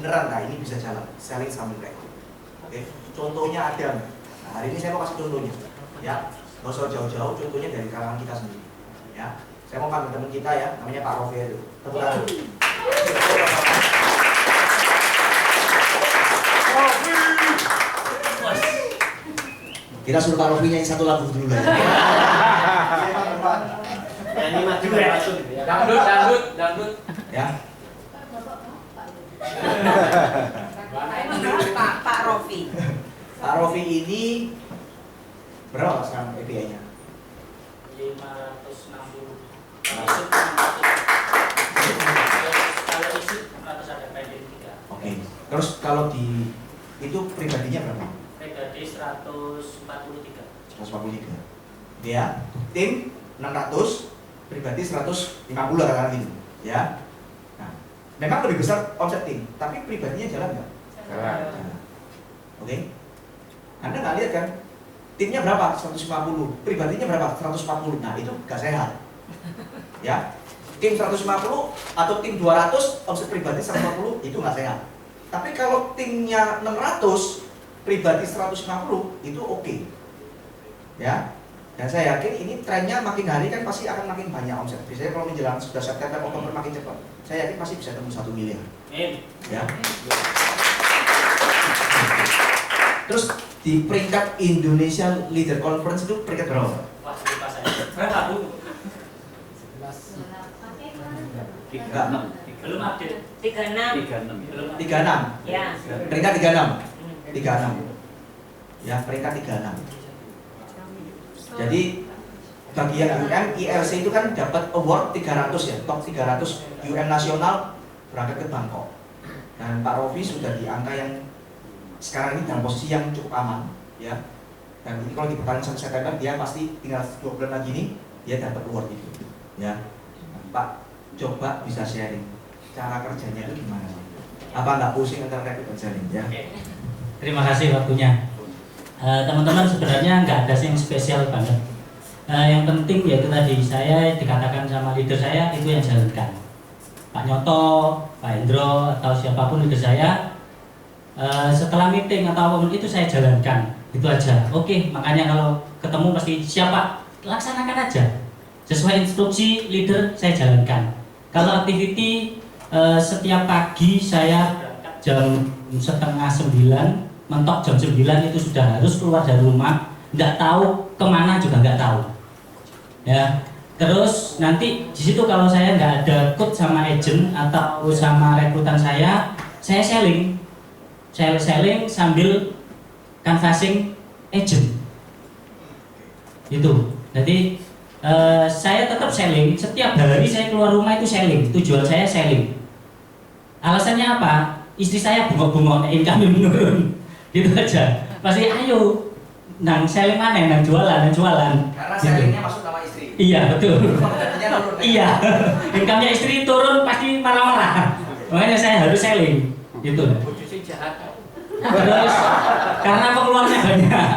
beneran nah ini bisa jalan selling sambil rekrut. Oke, contohnya ada. Nah, hari ini saya mau kasih contohnya, ya. Nggak usah jauh-jauh, contohnya dari kalangan kita sendiri, ya. Saya mau panggil teman kita ya, namanya Pak Rofi itu. Tepuk tangan. Kita suruh Pak Rofi nyanyi satu lagu dulu lah. Nyanyi maju ya. Dangdut. Ya. Pak Rofi. Pak Rofi ini berapa sekarang API-nya? 560. Kalau isi 100 ada pending 3. Oke. Terus kalau di itu pribadinya berapa? Pribadi 143. 143. Ya. Tim 600, pribadi 150 katakan gitu. Ya. Nah, memang lebih besar omset tim, tapi pribadinya jalan nggak? Jalan. Oke. Anda nggak lihat kan? Timnya berapa? 150. Pribadinya berapa? 140. Nah, itu nggak sehat. Ya. Tim 150 atau tim 200, omset pribadi 140 itu nggak sehat. Tapi kalau timnya 600, pribadi 150 itu oke. Ya. Dan saya yakin ini trennya makin hari kan pasti akan makin banyak omset. Biasanya kalau menjelang sudah September, Oktober makin cepat. Saya yakin pasti bisa tembus 1 miliar. Ya. Terus di peringkat Indonesia Leader Conference itu peringkat berapa? Wah, lupa saya. Berapa, Bu? Belum update. 36. Belum 36. Ya. Peringkat 36. 36. Ya, peringkat 36. Jadi bagian UM ILC itu kan dapat award 300 ya, top 300 UM nasional berangkat ke Bangkok. Dan Pak Rofi sudah di angka yang sekarang ini dalam posisi yang cukup aman, ya. Dan ini kalau dipertahankan sampai September dia pasti tinggal 2 bulan lagi nih dia dapat award itu, ya. Nah, Pak, coba bisa sharing cara kerjanya itu gimana sih? Apa nggak pusing antara rekrut dan selling, ya? Terima kasih waktunya. Teman-teman sebenarnya nggak ada yang spesial banget. Yang penting yaitu tadi saya dikatakan sama leader saya itu yang jalankan. Pak Nyoto, Pak Hendro atau siapapun leader saya setelah meeting atau apapun itu saya jalankan. Itu aja. Oke, makanya kalau ketemu pasti siapa laksanakan aja. Sesuai instruksi leader saya jalankan. Kalau activity setiap pagi saya jam 8:30 mentok jam 9 itu sudah harus keluar dari rumah, nggak tahu kemana juga nggak tahu, ya. Terus nanti di situ kalau saya nggak ada code sama agent atau sama rekrutan saya selling sambil canvassing agent, itu. Jadi saya tetap selling, setiap hari saya keluar rumah itu selling, tujuan saya selling. Alasannya apa? Istri saya bengok-bengok, income menurun. Gitu aja. Pasti ayo nang selling mana, nang jualan. Karena Gitu. sellingnya masuk nama istri. Iya, betul. Gajinya turun. Iya. Income-nya istri turun pasti marah-marah. Makanya saya harus selling. Gitu. Cuci jahat. Terus karena pengeluarannya banyak.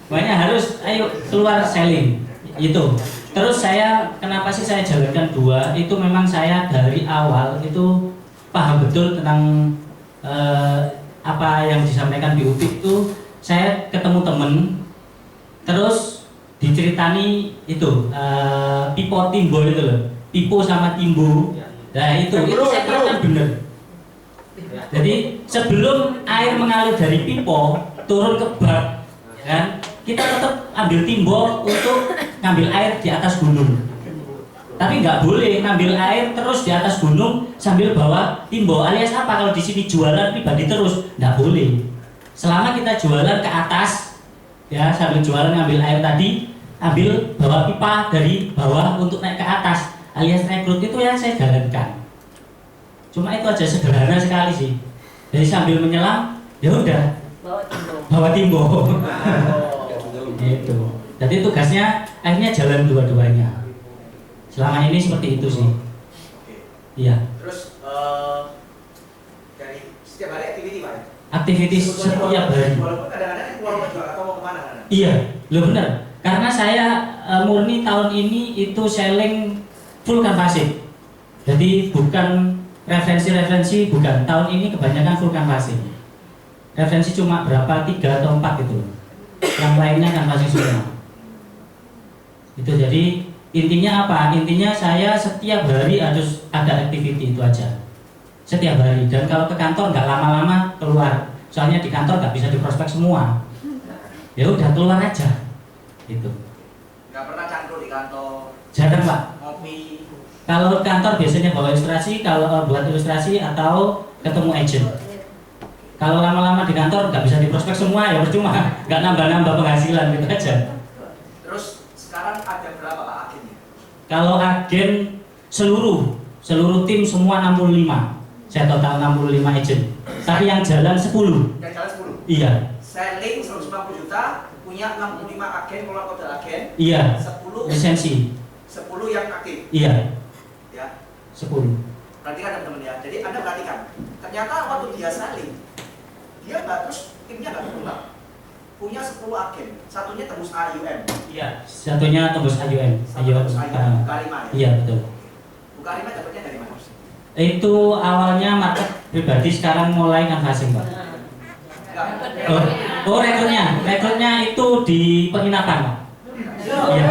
Makanya harus ayo keluar selling. Itu. Terus saya kenapa sih saya jalankan 2? Itu memang saya dari awal itu paham betul tentang apa yang disampaikan di UPI itu. Saya ketemu temen terus diceritani itu pipo timbo itu loh, pipo sama timbo. Nah itu saya katakan bener. Jadi sebelum air mengalir dari pipo turun ke bak, kan kita tetap ambil timbo untuk ngambil air di atas gunung. Tapi nggak boleh ngambil air terus di atas gunung sambil bawa timbo, alias apa kalau di sini jualan pribadi terus, nggak boleh. Selama kita jualan ke atas, ya sambil jualan ngambil air tadi, ambil bawa pipa dari bawah untuk naik ke atas, alias rekrut itu yang saya jalankan. Cuma itu aja, sederhana sekali sih. Jadi sambil menyelam, ya udah bawa timbo. Gitu. Jadi tugasnya akhirnya jalan dua-duanya. Selama ini seperti itu sih. Oke. Iya. Terus dari setiap hari activity Pak? Aktivitas setiap hari. Walaupun kadang-kadang keluar rumah juga atau mau kemana kadang-kadang? Iya, lo benar. Karena saya murni tahun ini itu selling full canvassing. Jadi bukan referensi bukan, tahun ini kebanyakan full canvassing. Referensi cuma berapa, 3 atau 4 gitu. Yang lainnya canvassing semua. Itu jadi intinya apa? Intinya saya setiap hari harus ada activity, itu aja. Setiap hari, dan kalau ke kantor nggak lama-lama keluar. Soalnya di kantor nggak bisa diprospek semua. Ya udah keluar aja. Gitu. Nggak pernah cangkruk di kantor. Jarang Pak. Ngopi. Kalau kantor biasanya bawa ilustrasi, kalau buat ilustrasi atau ketemu agent. Kalau lama-lama di kantor nggak bisa diprospek semua, ya percuma, nggak nambah-nambah penghasilan gitu aja. Terus sekarang ada berapa Pak agennya? Kalau agen seluruh tim semua 65. Saya total 65 agent. Tapi yang jalan 10. Yang jalan 10? Iya. Selling 150 juta, punya 65 agen, keluar kode agen. Iya. 10 Lisensi. 10 yang aktif. Iya. Ya. 10. Perhatikan teman-teman ya. Jadi Anda perhatikan. Ternyata waktu dia selling, dia nggak terus timnya nggak berkembang. Punya 10 agen, satunya tembus AUM. Iya. Satunya tembus AUM. Satu tembus AUM. Bukarima ya. Iya betul. Bukarima dapatnya dari mana? Itu awalnya market pribadi, sekarang mulai canvassing Pak. Rekrutnya itu di penginapan Pak. Iya.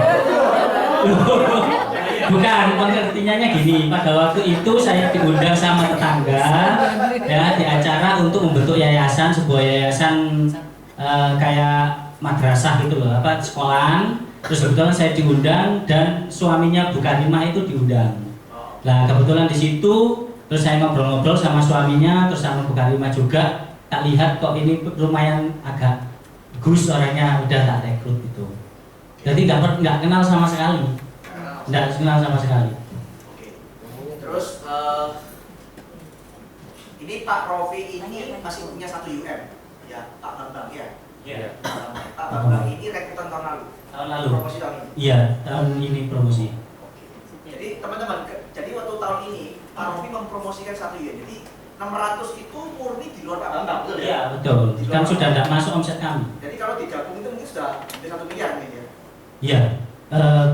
Bukan, pengertiannya gini. Pada waktu itu saya diundang sama tetangga ya di acara untuk membentuk yayasan, sebuah yayasan kayak madrasah gitu loh, apa sekolahan. Terus kebetulan saya diundang dan suaminya Bukarima itu diundang. Nah kebetulan di situ terus saya ngobrol-ngobrol sama suaminya, terus sama Bukarima juga. Tak lihat kok ini lumayan agak gus orangnya, udah tak rekrut gitu. Jadi nggak kenal sama sekali, nggak kenal sama sekali. Oke. Terus ini Pak Rofi ini masih punya 1 UM, ya Pak Bambang ya. Iya. Pak Bambang ini rekrutan tahun lalu. Tahun lalu. Promosi tahun ini. Iya, tahun ini promosi. Jadi teman-teman, jadi waktu tahun ini Pak Rofi mempromosikan 1 UM. Jadi 600 itu murni di luar Pak Bambang, betul ya? Iya betul. Kan sudah tidak masuk omset kami. Jadi kalau digabung itu mungkin sudah hampir 1 miliar mungkin ya. Iya.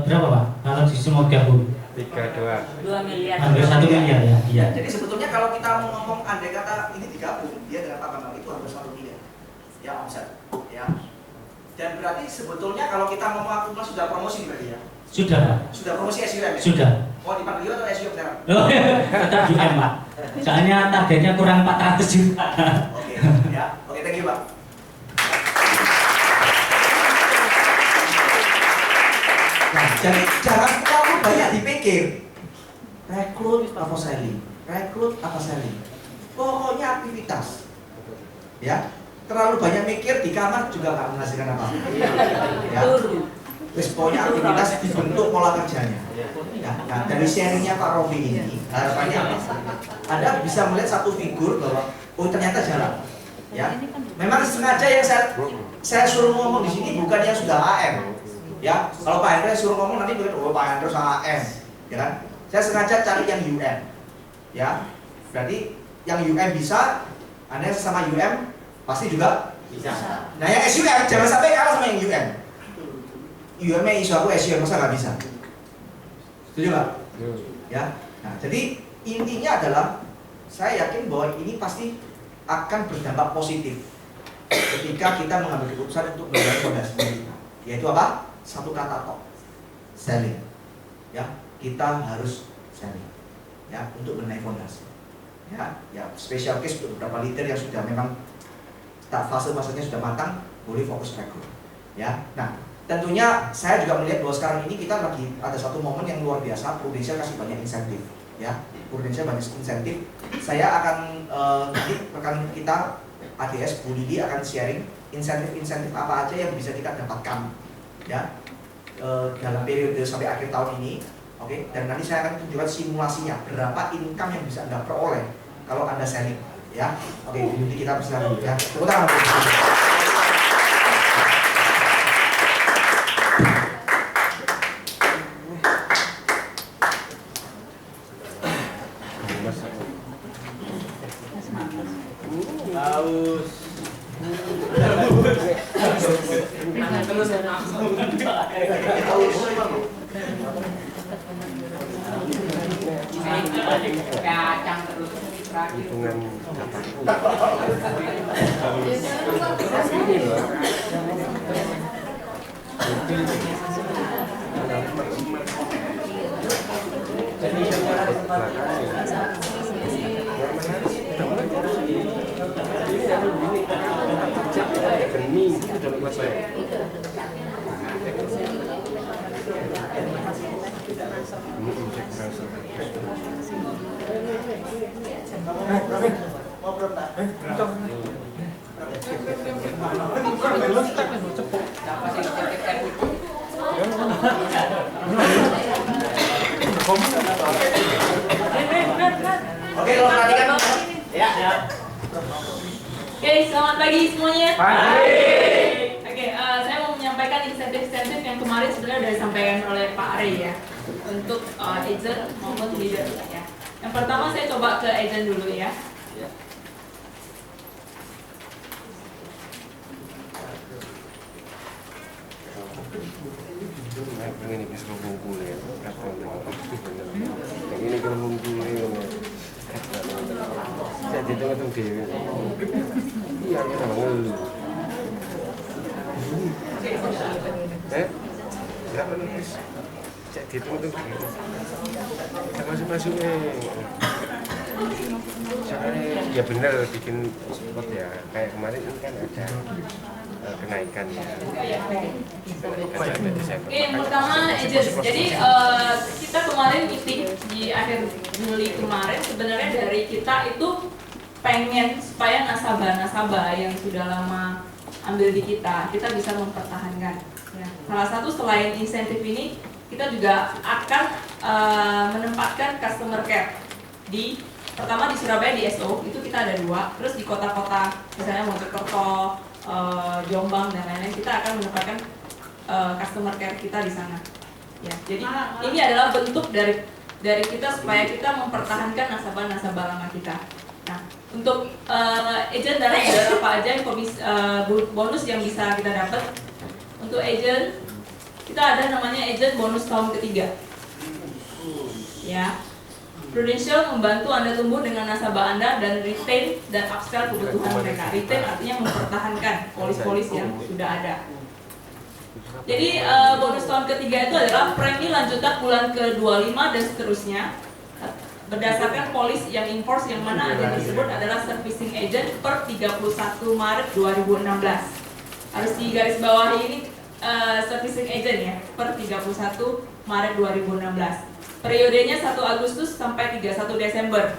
Berapa Pak? Kalau di semua gabung? 2 miliar. Hampir 1 miliar ya. Iya. Jadi sebetulnya kalau kita mau ngomong andai kata ini digabung, dia dengan Pak Bambang itu hampir 1 miliar. Ya omset, ya. Dan berarti sebetulnya kalau kita ngomong akumulasi sudah promosi berarti ya? Sudah Pak. Sudah promosi SUM ya? Sudah. Oh dipanggil atau SUM sekarang? Oh, tetap UM Pak. Soalnya targetnya kurang 400 juta. Oke, ya. Oke, thank you Pak. Nah, jadi jangan terlalu banyak dipikir. Rekrut apa selling? Rekrut apa selling? Pokoknya aktivitas. Ya, terlalu banyak mikir di kamar juga nggak menghasilkan apa. Ya. Terus pokoknya aktivitas dibentuk pola kerjanya. Nah, dari sharingnya Pak Rofi ini harapannya apa? Anda bisa melihat satu figur bahwa oh ternyata jalan. Ya, memang sengaja yang saya suruh ngomong di sini bukan yang sudah AM. Ya, kalau Pak Hendra suruh ngomong nanti mungkin oh Pak Hendra sama AM, ya kan? Saya sengaja cari yang UM. Ya, berarti yang UM bisa, Anda sama UM pasti juga bisa. Nah, yang SUM jangan sampai kalah sama yang UM. UM-nya isu aku SUM masa nggak bisa? Setuju nggak? Ya. Nah, jadi intinya adalah saya yakin bahwa ini pasti akan berdampak positif ketika kita mengambil keputusan untuk membangun fondasi kita. Yaitu apa? Satu kata tok, selling. Ya, kita harus selling. Ya, untuk menaik fondasi. Ya, special case untuk beberapa leader yang sudah memang fase-fasenya sudah matang, boleh fokus rekrut. Ya, nah. Tentunya saya juga melihat bahwa sekarang ini kita lagi ada satu momen yang luar biasa. Prudential kasih banyak insentif, ya. Prudential banyak insentif. Saya akan nanti rekan kita ADS Bu Lili akan sharing insentif-insentif apa aja yang bisa kita dapatkan, ya, dalam periode sampai akhir tahun ini. Oke. Dan nanti saya akan tunjukkan simulasinya berapa income yang bisa Anda peroleh kalau Anda selling, ya. Oke. Nanti kita bisa ya. Tepuk tangan. Kacang terus. hitungan dapatku. Ini loh. Jadi Oke, kalau perhatikan ya. Oke, selamat pagi semuanya. Pagi. Oke, saya mau menyampaikan insentif-insentif yang kemarin sebenarnya sudah disampaikan oleh Pak Ari ya, untuk agent maupun leader ya. Yang pertama saya coba ke agent dulu ya. ini bisa kumpul ya. Ini kalau kumpul saya hitung dewi. Iya, kita ngeluh. Berapa nih? Cek hitung dewi. Saya masuk-masuknya. Soalnya ya benar bikin spot ya. Kayak kemarin ini kan ada kenaikan ya. Oke, yang pertama agent. Jadi kita kemarin meeting di akhir Juli kemarin, sebenarnya dari kita itu pengen supaya nasabah-nasabah yang sudah lama ambil di kita bisa mempertahankan. Ya. Salah satu selain insentif ini, kita juga akan menempatkan customer care pertama di Surabaya di SO itu kita ada 2, terus di kota-kota misalnya Mojokerto, Jombang dan lain-lain kita akan menempatkan customer care kita di sana. Ya, jadi ini adalah bentuk dari kita supaya kita mempertahankan nasabah-nasabah lama kita. Nah, untuk agent dan leader apa aja yang bonus yang bisa kita dapat? Untuk agent kita ada namanya agent bonus tahun ketiga. Ya. Prudential membantu Anda tumbuh dengan nasabah Anda dan retain dan upsell kebutuhan mereka. Retain artinya mempertahankan polis-polis yang sudah ada. Jadi bonus tahun ketiga itu adalah premi lanjutan bulan ke-25 dan seterusnya. Berdasarkan polis yang enforce yang mana agen tersebut adalah servicing agent per 31 Maret 2016. Harus digarisbawahi ini servicing agent ya, per 31 Maret 2016. Periodenya 1 Agustus sampai 31 Desember.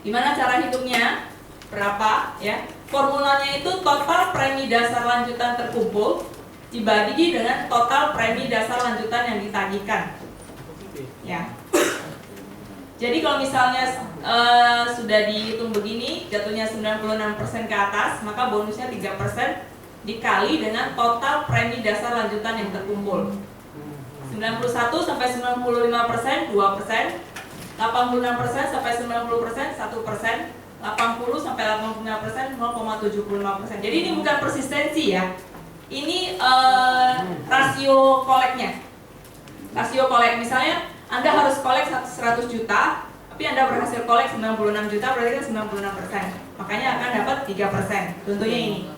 Gimana cara hitungnya? Berapa ya? Formulanya itu total premi dasar lanjutan terkumpul dibagi dengan total premi dasar lanjutan yang ditagihkan. Ya. Jadi kalau misalnya sudah dihitung begini, jatuhnya 96% ke atas, maka bonusnya 3% dikali dengan total premi dasar lanjutan yang terkumpul. 91 sampai 95% 2%, 86% sampai 90% 1%, 80 sampai 85% 0,75%. Jadi ini bukan persistensi ya. Ini rasio koleknya. Rasio kolek misalnya Anda harus kolek 100 juta, tapi Anda berhasil kolek 96 juta, berarti kan 96%. Makanya akan dapat 3%. Contohnya ini.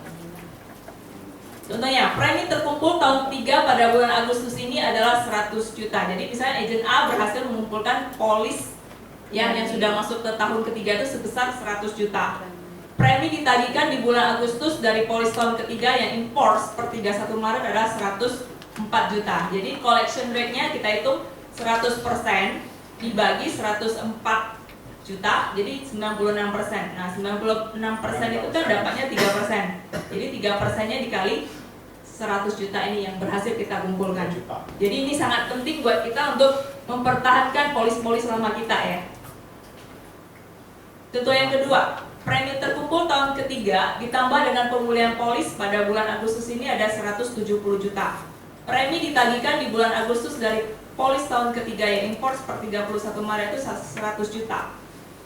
Contohnya, premi terkumpul tahun 3 pada bulan Agustus ini adalah 100 juta. Jadi misalnya agent A berhasil mengumpulkan polis yang sudah masuk ke tahun ketiga itu sebesar 100 juta. Premi ditagihkan di bulan Agustus dari polis tahun ketiga yang enforce per 31 Maret adalah 104 juta. Jadi collection rate-nya kita hitung 100% dibagi 104 juta, jadi 96%. Nah, 96% itu kan dapatnya 3%. Jadi 3%-nya dikali 100 juta ini yang berhasil kita kumpulkan. Jadi ini sangat penting buat kita untuk mempertahankan polis-polis lama kita ya. Contoh yang kedua, premi terkumpul tahun ketiga ditambah dengan pemulihan polis pada bulan Agustus ini ada 170 juta. Premi ditagihkan di bulan Agustus dari polis tahun ketiga yang enforce per 31 Maret itu 100 juta.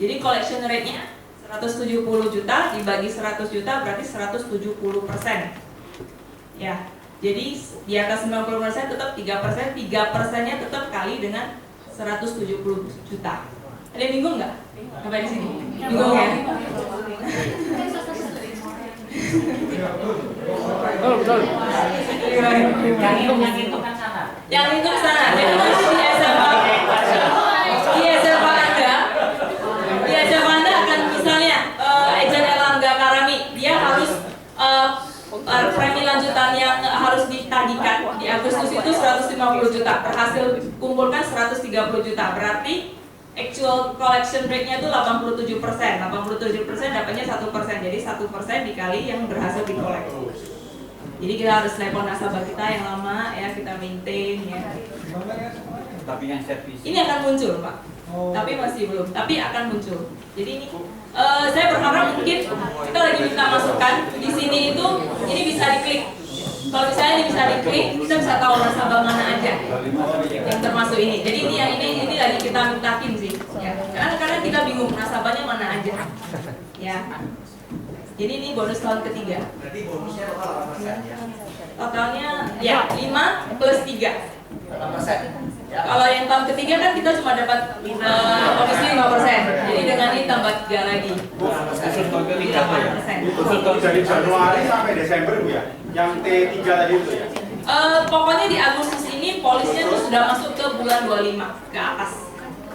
Jadi collection rate-nya 170 juta dibagi 100 juta berarti 170%. Ya, jadi di atas 90% tetap 3%, 3%-nya tetap kali dengan 170 juta. Ada yang bingung nggak? Sampai di sini? Bingung ya? Betul. Yang itu kan sana. Yang itu sana. Jadi nanti di SMA Anda, di SMA Anda akan misalnya Ejen Erlangga Karami, dia harus premi lanjutan yang harus ditagihkan di Agustus itu 150 juta, berhasil kumpulkan 130 juta, berarti actual collection rate-nya itu 87%. 87% dapatnya 1%, jadi 1% dikali yang berhasil dikolek. Jadi kita harus telepon nasabah kita yang lama ya, kita maintain ya. Tapi yang servis. Ini akan muncul Pak, tapi masih belum, tapi akan muncul. Jadi ini saya berharap mungkin kita lagi minta masukan di sini itu, ini bisa diklik. Kalau misalnya ini bisa diklik, kita bisa tahu nasabah mana aja yang termasuk ini. Jadi ini lagi kita mintakin sih, ya. Karena kita bingung nasabahnya mana aja, ya. Jadi ini bonus tahun ketiga. Berarti bonusnya total 8% ya? Totalnya ya 5 plus 3. 8%. Ya. Kalau yang tahun ketiga kan kita cuma dapat komisi 5%. Jadi dengan ini tambah 3 lagi. Khusus tahun ketiga apa ya? 8%. Khusus tahun Dari Januari sampai Desember Bu ya? Yang T3 tadi itu ya? Pokoknya di Agustus ini polisnya tuh sudah masuk ke bulan 25 ke atas.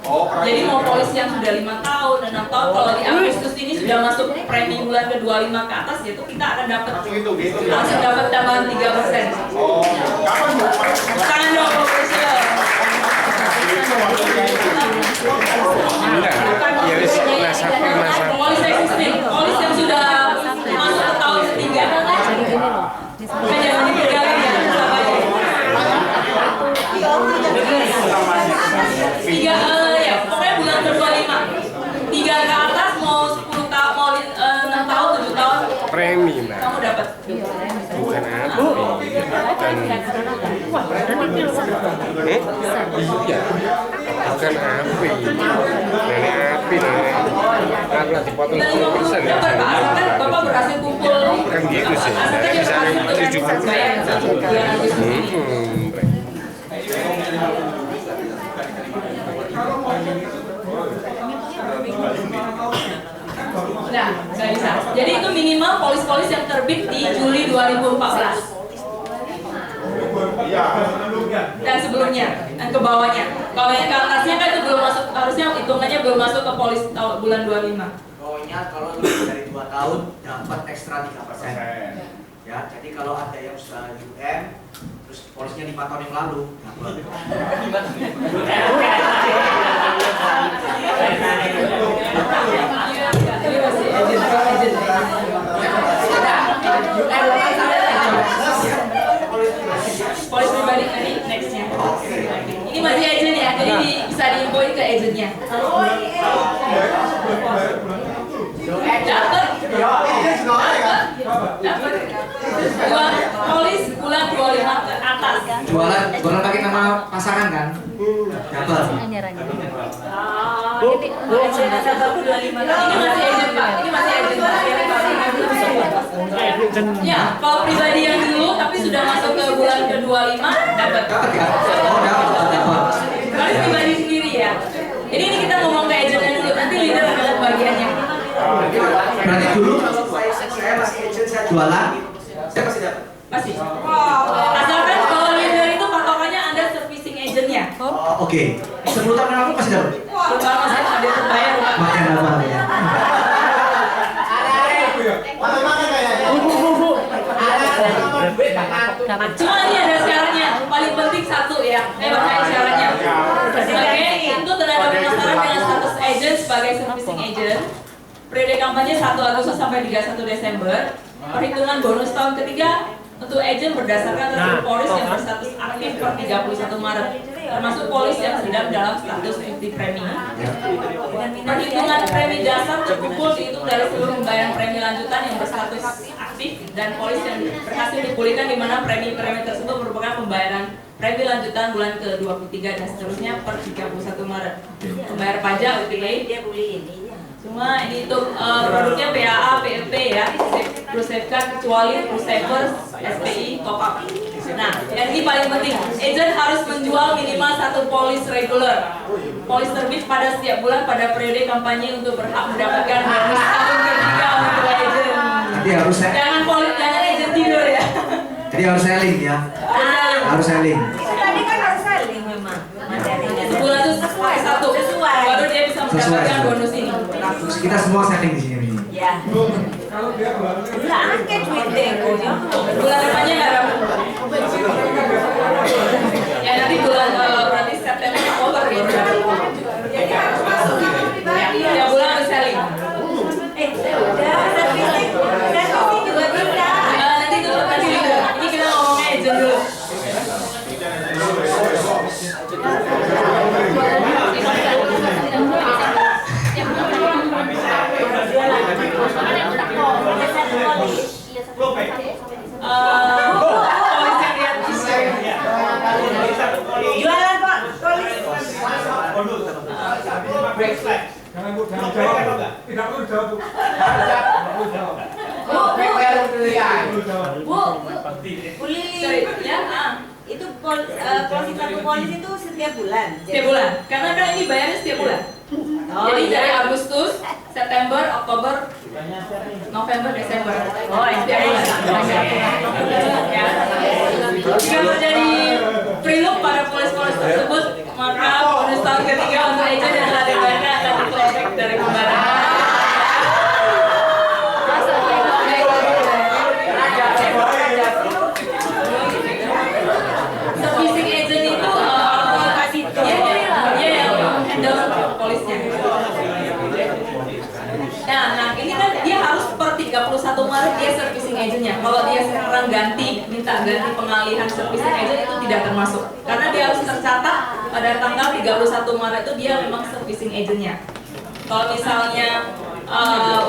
Oh, Jadi mau polis yang sudah 5 tahun, 6 tahun, kalau di Agustus ini sudah masuk premi bulan ke 25 ke atas, yaitu kita akan dapat langsung itu gitu ya? langsung dapat tambahan 3%. Oh, kapan Bu? Tangan dong, Profesor. Enggak. Ya wis nasabah. Polis existing, polis yang sudah masuk ke tahun ketiga, kan jangan dipegang ya nasabahnya. 3 ya, pokoknya bulan ke-25. 3 ke atas mau 10 tahun, mau 6 tahun, 7 tahun, Premi, Mbak. kamu dapat. Bukan api. Iya. Bukan api. Nenek api, nenek. Karena dipotong 10% ya. Dapat Pak, asalkan Bapak berhasil kumpul. Kan gitu sih. Asalkan Dari dia bisa berhasil untuk 7 bayar satu bulan Agustus ini. Nah, nggak bisa. Jadi itu minimal polis-polis yang terbit di Juli 2014 Iya. dan sebelumnya dan ke bawahnya. Kalau yang ke atasnya kan itu belum masuk, harusnya hitungannya belum masuk ke polis bulan 25. Pokoknya kalau lebih dari 2 tahun dapat ekstra 3%. Ya, jadi kalau ada yang sudah UM terus polisnya 5 tahun yang lalu dapat. Ini masih agent. Polis pribadi tadi nextnya. Ini masih agent ya, jadi bisa diinfoin ke agentnya. Dapat. Polis bulan 25 ke atas. Jualan pakai nama pasaran kan? Dapat. Ini masih agent Pak, ini masih agent. Ya, kalau pribadi yang dulu tapi sudah masuk ke bulan ke-25 dapat. Dapat ya? Oh, dapat. Kalau pribadi sendiri ya. Jadi ini kita ngomong ke agentnya dulu, nanti leader ada bagiannya. Berarti dulu saya masih agent, saya jualan, saya masih dapat. Masih. Asalkan kalau leader itu patokannya Anda servicing agentnya. Oke. 10 tahun yang lalu masih dapat. Kalau masih ada terbayar Pak. Makan apa ya? Cuma ini ada syaratnya, paling penting satu ya. Bacain syaratnya. Sebagai itu tenaga pemasaran dengan status agent sebagai servicing agent. Periode kampanye 1 Agustus sampai 31 Desember. Perhitungan bonus tahun ketiga untuk agent berdasarkan hasil polis yang berstatus aktif per 31 Maret, termasuk polis yang sedang dalam status 50 premi. Perhitungan premi dasar terkumpul dihitung dari seluruh pembayaran premi lanjutan yang berstatus aktif dan polis yang berhasil dipulihkan di mana premi-premi tersebut merupakan pembayaran premi lanjutan bulan ke-23 dan seterusnya per 31 Maret. Membayar pajak, UTI, Dia beli ini. semua ini itu produknya PAA, PLP ya, Plus Safeguard kecuali Plus Savers, SPI, top up. Nah, yang ini paling penting, agent harus menjual minimal 1 polis reguler. polis terbit pada setiap bulan pada periode kampanye untuk berhak mendapatkan bonus tahun ketiga untuk agent. Jadi harus Jangan agent tidur ya. Jadi harus selling ya. Harus selling. Tadi kan harus selling memang materinya. Sebulan itu sesuai satu, baru dia bisa mendapatkan bonus ini. Kita semua selling di sini. Ya. Lah angket duit dekonya. Bulan depannya nggak dapat. Ya nanti bulan berarti September Oktober ya. Ya bulan harus selling. Udah servicing juga bisa. Nanti itu tadi ini kita ngomongnya agent dulu. Polis yang lihat Jualan Pak, polis. Bu, Bu Lili, ya, itu polisi satu polis itu setiap bulan. setiap bulan. Karena kan ini bayarnya setiap bulan. Oh, Jadi dari iya. Agustus, September, Oktober, November, Desember. Oh, setiap bulan. Ya. Jika terjadi prelup pada polis-polis tersebut, maka bonus tahun ketiga untuk agent yang telah dibayarkan akan di-clawback dari kembaran. Servicing agent itu dia yang handle polisnya. Nah ini kan dia harus per 31 Maret dia servicing agentnya. Kalau dia sekarang minta ganti pengalihan servicing agent itu tidak termasuk. Karena dia harus tercatat pada tanggal 31 Maret itu dia memang servicing agentnya. Kalau misalnya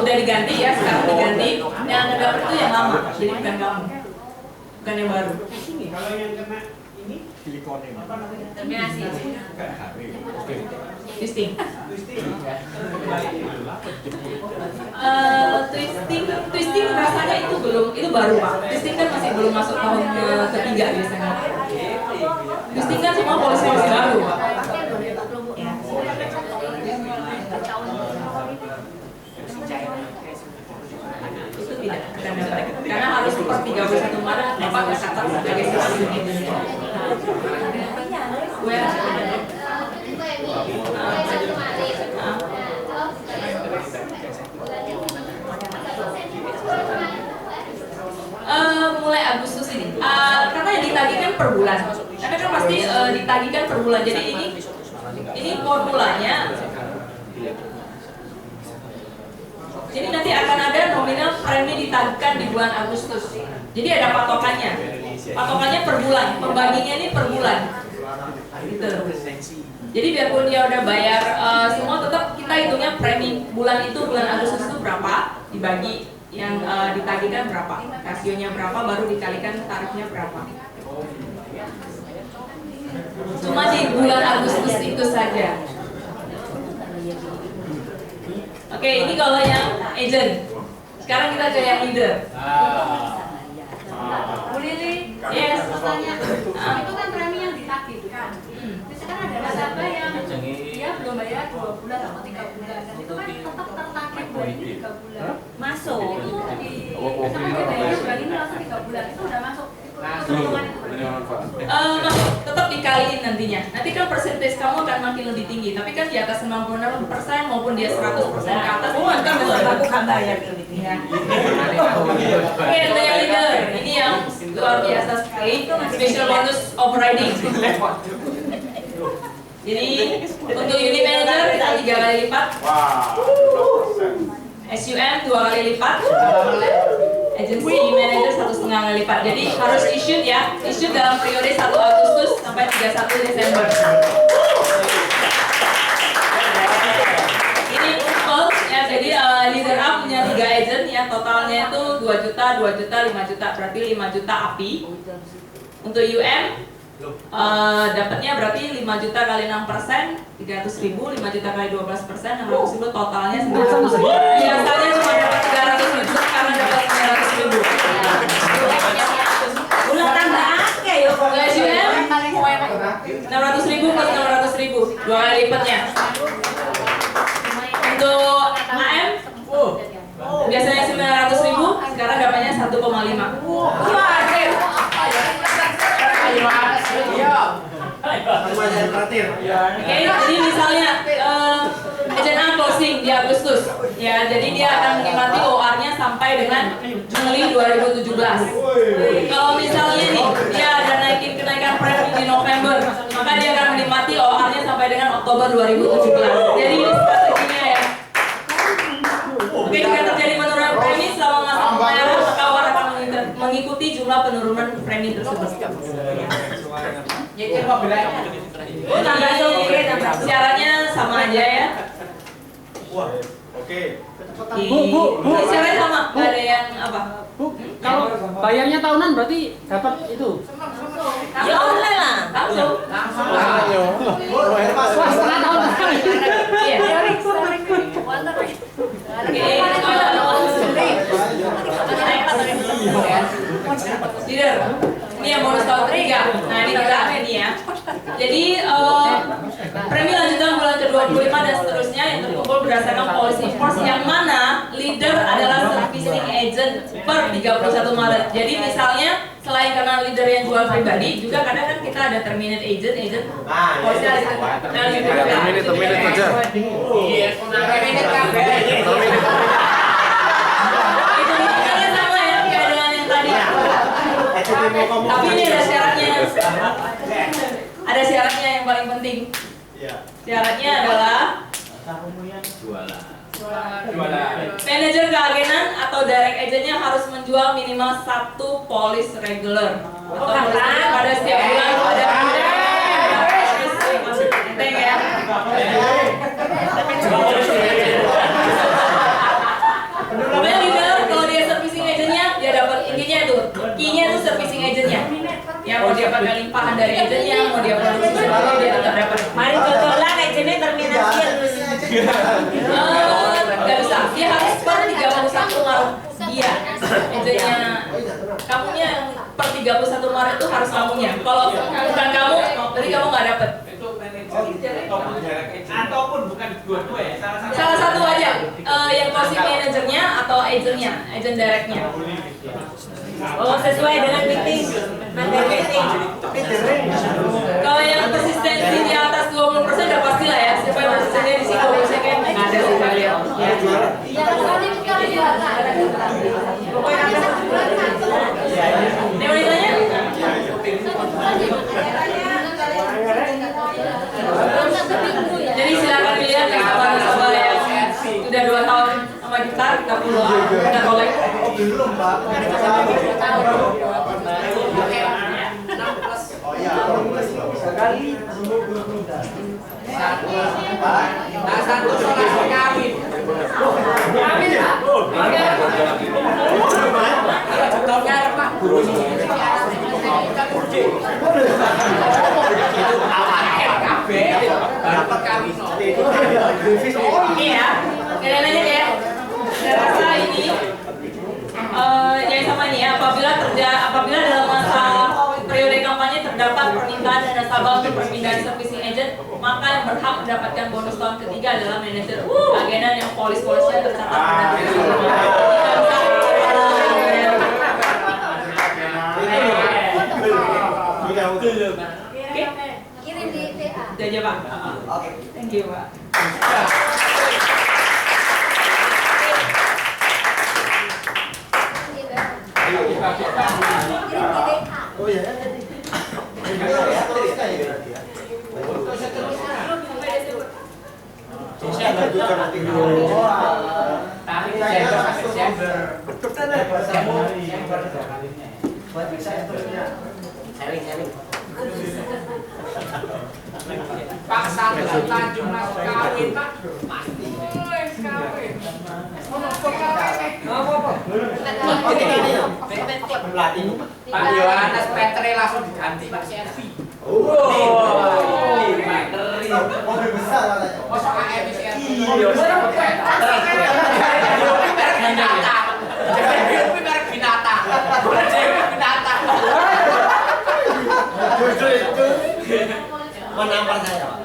udah diganti ya, sekarang diganti, yang dapat itu yang lama, jadi bukan kamu, bukan yang baru. Kalau yang kena ini Terminasi. Twisting. Twisting rasanya itu baru Pak. Twisting kan masih belum masuk tahun ketiga biasanya. Twisting kan semua polisi-polisi baru Pak. Itu tidak bukan dapat. Karena harus per 31 Maret Bapak tercatat sebagai servicing agent. Mulai Agustus ini, karena yang ditagihkan per bulan, karena kan pasti ditagihkan per bulan. Jadi ini formulanya. Jadi nanti akan ada nominal premi ditagihkan di bulan Agustus. Jadi ada patokannya. Patokannya per bulan, pembaginya ini per bulan. Gitu. Jadi biarpun dia udah bayar semua, tetap kita hitungnya premi bulan itu, bulan Agustus itu berapa, dibagi yang ditagihkan berapa, rasionya berapa, baru dikalikan tarifnya berapa. Cuma di bulan Agustus itu saja. Oke, ini kalau yang agent. Sekarang kita ke yang leader. Bu Lili, Yes. Itu kan premi yang ditagihkan. Misalkan ada nasabah yang dia belum bayar 2 bulan atau 3 bulan, dan itu kan tetap tertagih bulan ini 3 bulan. masuk. Itu di misalkan dia bayar bulan ini langsung 3 bulan, itu udah masuk. Tetap dikaliin nantinya. Nanti kan persentase kamu akan makin lebih tinggi. Tapi kan di atas 96% maupun dia 100% ke atas, itu kan Bukan bayar lebih. ya. Oke, untuk yang leader, ini yang luar biasa sekali, special bonus overriding. Jadi untuk unit manager kita 3 kali lipat, SUM 2 kali lipat, agency manager 1,5 kali lipat. Jadi harus issued ya, issued dalam periode 1 Agustus sampai 31 Desember. Ini full ya, jadi leader up punya 3 agent ya, totalnya itu 2 juta, 2 juta, 5 juta, berarti 5 juta api. Untuk UM dapatnya berarti 5 juta kali 6%, 300.000, 5 juta kali 12%, 600.000, totalnya 900.000. Biasanya cuma dapat 300.000 karena dapat 900.000. Ulah tambah akeh yo. UM 600.000 plus 600.000, 2 kali lipatnya. sekarang dapatnya 1,5. Oke, jadi misalnya agent A closing di Agustus, ya, jadi dia akan menikmati OR-nya sampai dengan Juli 2017. Kalau misalnya nih dia ada kenaikan premi di November, maka dia akan menikmati OR-nya sampai dengan Oktober 2017. Jadi ini strateginya ya. Oke, jika terjadi penurunan premi selama masa pembayaran, maka OR akan mengikuti jumlah penurunan premi tersebut. Syaratnya sama aja ya. Oke. Syaratnya sama, nggak ada yang apa? Kalau bayarnya tahunan berarti dapat itu. Ya online lah. Langsung. Wah, setengah tahun sekali. Iya. Leader, ini yang bonus tahun ketiga. Nah ini kita ini ya. Jadi premi lanjutan bulan ke-25 dan seterusnya yang terkumpul berdasarkan policy force yang mana leader adalah servicing agent per 31 Maret. Jadi misalnya selain karena leader yang jual pribadi, juga kadang kan kita ada terminate agent policy ada Terminate saja. Hitung-hitungannya sama ya kayak dengan yang tadi. Tapi ini ada syaratnya. Ada syaratnya yang paling penting. Syaratnya adalah manajer keagenan atau direct agentnya harus menjual minimal 1 polis regular atau pada setiap bulan pada penting ya. Pokoknya leader kalau dia servicing agentnya dia dapat intinya itu, key-nya itu servicing agentnya. Ya mau dia pakai limpahan dari agentnya, mau dia produksi sendiri dia tetap dapat. Mari contohlah agentnya terminasi harus. Gak bisa, dia harus per 31 Maret dia agentnya. Kamunya yang per 31 Maret itu harus kamunya. Kalau bukan kamu, berarti kamu nggak dapat. Ataupun bukan dua-dua ya, Salah satu aja, yang closing manajernya atau agentnya, agent directnya. Oh, sesuai dengan meeting. Materi meeting. Kalau yang persistensi di atas 20% udah pasti lah ya. Siapa yang persistennya di sini 20% kan nggak ada sih kalian. Ini wanitanya? Jadi silakan dilihat ya sahabat-sahabat yang sudah 2 tahun sama kita perlu kita kolek. Belum, Pak. Iya, kalian aja ya. Saya rasa ini yang sama ini ya, apabila dalam masa periode kampanye terdapat permintaan dan nasabah untuk perpindahan servicing agent, maka yang berhak mendapatkan bonus tahun ketiga adalah manajer agenan yang polis-polisnya tercatat pada Kirim di PA. Itu aja Pak. Oke. Thank you Pak. Kirim di DK. Oh iya. paksa Tanjung Mas kawin Pak. Pasti. Kawin. Pak Yohanes Petre langsung diganti Pak Selvi. Mobil besar katanya. Masa AM Selvi. Binatang. Binatang. Jojo itu menampar saya, Pak.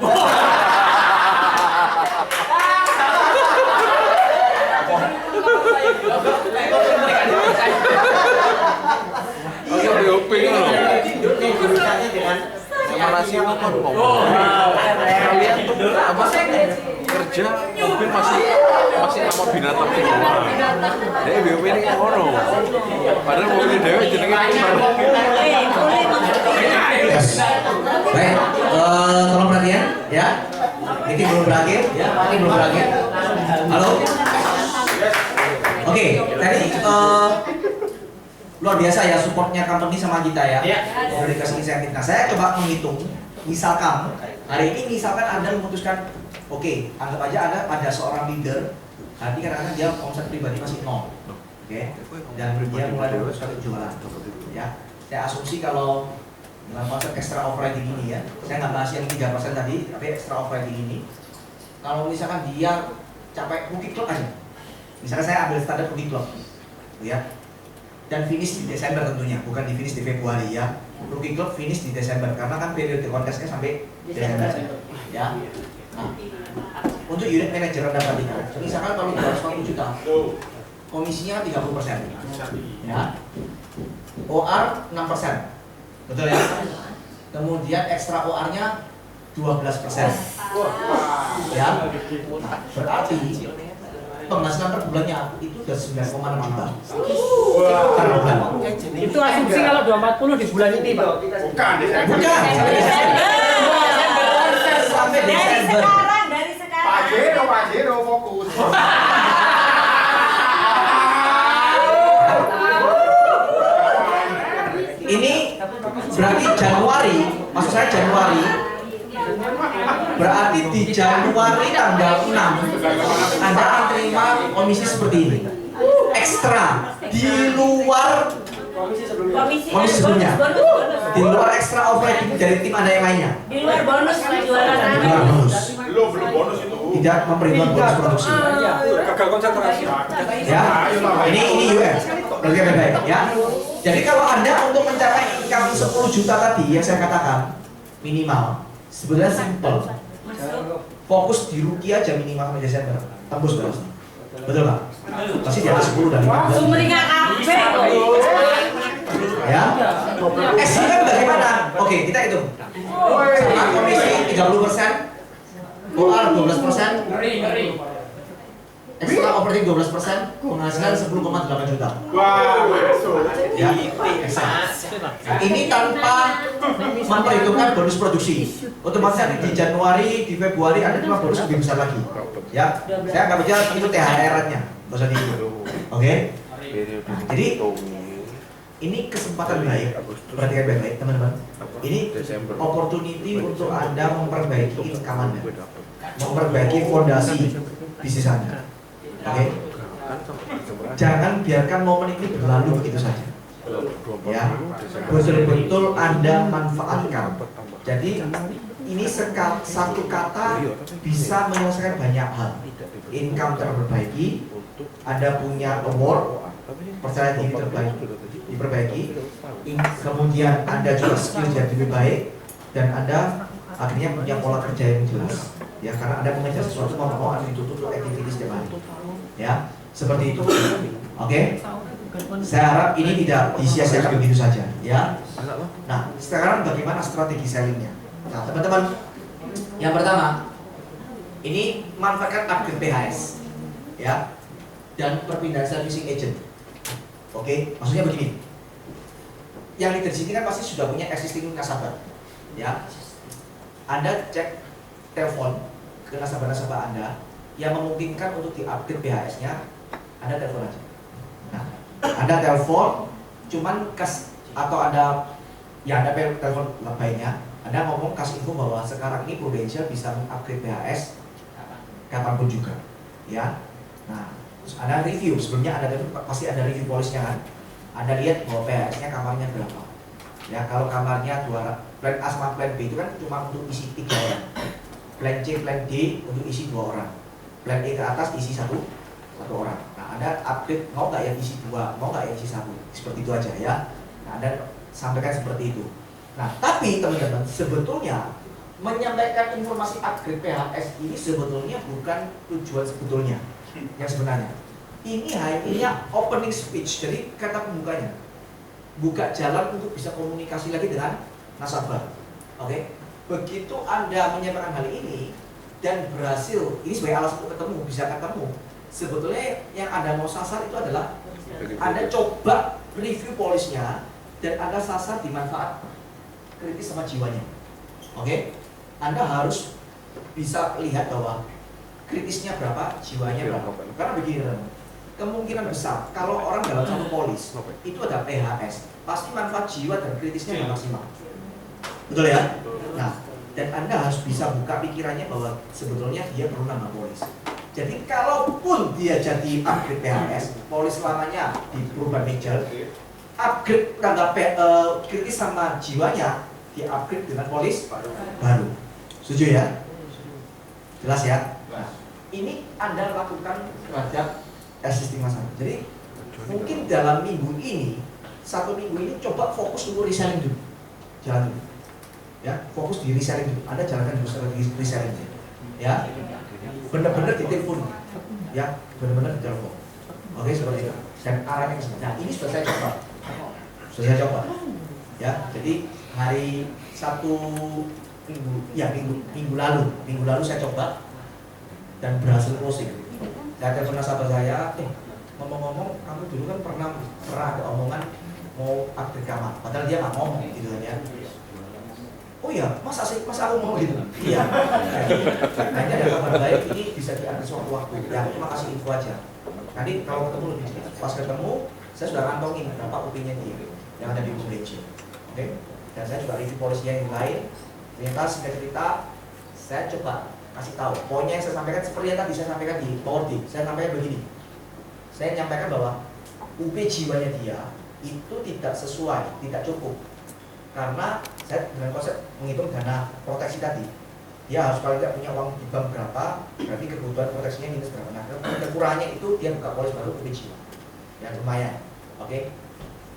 deklarasi itu kan ngomong. Kalian tuh apa kerja mobil masih nama binatang semua. Jadi BUP ini ngono. Padahal mobil dewe jenenge Baik, tolong perhatian ya. Ini belum berakhir, ya. Ini belum berakhir. Halo. Oke, tadi luar biasa ya supportnya company sama kita ya. Udah dikasih insentif. Nah, saya coba menghitung. Misalkan hari ini Anda memutuskan, oke, anggap aja ada seorang leader. Nanti kadang-kadang dia omset pribadi masih 0. Oke. Dan dia mulai memutuskan jualan. Ya. Saya asumsi kalau dengan konsep extra operating ini ya, saya nggak bahas yang 3% tadi, tapi extra operating ini, kalau misalkan dia capai rookie club aja, misalkan saya ambil standar rookie club, ya, dan finish di Desember tentunya, bukan di finish di Februari ya, rookie club finish di Desember, karena kan periode kontesnya sampai Desember, ya. Nah, untuk unit manager Anda perhatikan, misalkan kalau 240 juta, komisinya 30%, ya, OR 6%. Betul ya? Kemudian ekstra OR-nya 12%. Ya. Berarti penghasilan per bulannya itu udah 9,6 juta. Per bulan. Itu asumsi kalau 240 di bulan ini, Pak. Bukan, Sampai Desember. Dari sekarang. Pak Jero fokus. Ini berarti Januari, maksud saya Januari, berarti di Januari tanggal 6 Anda akan terima komisi seperti ini, ekstra di luar komisi sebelumnya, di luar ekstra operating dari tim Anda yang lainnya, Di luar bonus penjualan. di luar bonus, Belum bonus itu. tidak memperhitungkan bonus produksi. Gagal konsentrasi. Ya, ini US, berarti baik ya. Jadi kalau Anda untuk mencapai income 10 juta tadi yang saya katakan minimal, sebenarnya simple. Fokus di rookie aja minimal sampai Desember, tembus bonus. Betul Pak? Pasti di atas 10 dan 15. Sumringah kafe. Ya. Kan bagaimana? Oke, kita hitung. Sama komisi 30%, OR 12%, ekstra operating 12%, penghasilan 10,8 juta. Wah, masuk. Ya, ini tanpa memperhitungkan bonus produksi. Otomatis di Januari, di Februari ada cuma bonus lebih besar lagi. Ya, saya nggak bicara itu THR-nya, nggak usah dihitung. Oke? Jadi ini kesempatan baik, perhatikan baik-baik teman-teman. Ini opportunity untuk Anda memperbaiki income Anda, memperbaiki fondasi bisnis Anda. Oke? Jangan biarkan momen ini berlalu begitu saja. Ya, betul-betul Anda manfaatkan. Jadi ini satu kata bisa menyelesaikan banyak hal. Income terperbaiki, Anda punya award, percaya diri diperbaiki, kemudian Anda juga skill jadi lebih baik, dan Anda akhirnya punya pola kerja yang jelas. Ya, karena Anda mengejar sesuatu mau Anda ditutup aktivitas setiap hari. Ya, seperti itu. Oke? Saya harap ini tidak disia-siakan begitu saja, ya. Nah, sekarang bagaimana strategi sellingnya? Nah, teman-teman, yang pertama, ini manfaatkan upgrade PHS, ya, dan perpindahan servicing agent. Oke, maksudnya begini. Yang leader di sini kan pasti sudah punya existing nasabah, ya. Anda cek telepon ke nasabah-nasabah Anda yang memungkinkan untuk di-upgrade PHS-nya, Anda telepon aja. Nah, Anda telepon, cuman atau Anda telepon lainnya, Anda ngomong kasih info bahwa sekarang ini Prudential bisa mengupgrade PHS kapanpun juga, ya. Nah, terus Anda review, sebelumnya Anda pasti ada review polisnya kan. Anda lihat bahwa PHS-nya kamarnya berapa. Ya, kalau kamarnya 2, plan A sama plan B itu kan cuma untuk isi 3 orang. Plan C, plan D untuk isi 2 orang. Plan E ke atas isi satu orang. Nah, Anda update mau nggak yang isi 2, mau nggak yang isi 1, seperti itu aja ya. Nah, Anda sampaikan seperti itu. Nah, tapi teman-teman, sebetulnya menyampaikan informasi upgrade PHS ini sebetulnya bukan tujuan sebetulnya yang sebenarnya. Ini hanya opening speech, jadi kata pembukanya, buka jalan untuk bisa komunikasi lagi dengan nasabah. Oke, begitu Anda menyampaikan hal ini dan berhasil, ini sebagai alasan untuk ketemu, bisa ketemu. Sebetulnya yang Anda mau sasar itu adalah Anda coba review polisnya dan Anda sasar di manfaat kritis sama jiwanya. Oke, Anda harus bisa lihat bahwa kritisnya berapa, jiwanya berapa. Karena begini, kemungkinan besar kalau orang dalam satu polis itu ada PHS, pasti manfaat jiwa dan kritisnya nggak maksimal. Betul ya? Nah, dan Anda harus bisa buka pikirannya bahwa sebetulnya dia perlu nambah polis. Jadi kalaupun dia jadi upgrade PHS, polis lamanya di perubahan major, upgrade nambah kritis sama jiwanya, di upgrade dengan polis baru. Setuju ya? Jelas ya? Nah, ini Anda lakukan terhadap existing masalah. Jadi mungkin dalam minggu ini, 1 minggu ini coba fokus untuk reselling dulu. Jalan dulu. Ya, fokus di reselling dulu. Anda jalankan dulu strategi reselling. Ya. Benar-benar ditelepon. Ya, benar-benar ditelepon. Oke, seperti itu. Dan arahnya ke sana. Nah, ini sudah saya coba. Sudah saya coba. Ya, jadi hari minggu lalu saya coba dan berhasil closing. Saya telepon nasabah saya, ngomong-ngomong, kamu dulu kan pernah ada omongan mau upgrade kamar, padahal dia nggak ngomong gitu kan ya. Oh iya, masa aku ngomong gitu? Iya. Hanya ada kabar baik, ini bisa diambil sewaktu-waktu. Ya, terima kasih info aja. Nanti kalau ketemu lebih cepat. Pas ketemu, saya sudah kantongin berapa UP-nya dia yang ada di UBC. Oke? Dan saya juga review polisinya yang lain. Ternyata singkat cerita, saya coba kasih tahu. Poinnya yang saya sampaikan seperti yang tadi saya sampaikan di PowerD. Saya sampaikan begini. Saya menyampaikan bahwa UP jiwanya dia itu tidak sesuai, tidak cukup. Karena saya dengan konsep menghitung dana proteksi tadi, dia harus paling tidak punya uang di bank berapa, berarti kebutuhan proteksinya minus berapa. Nah, kekurangannya itu dia buka polis baru UP jiwa. Ya lumayan. Oke.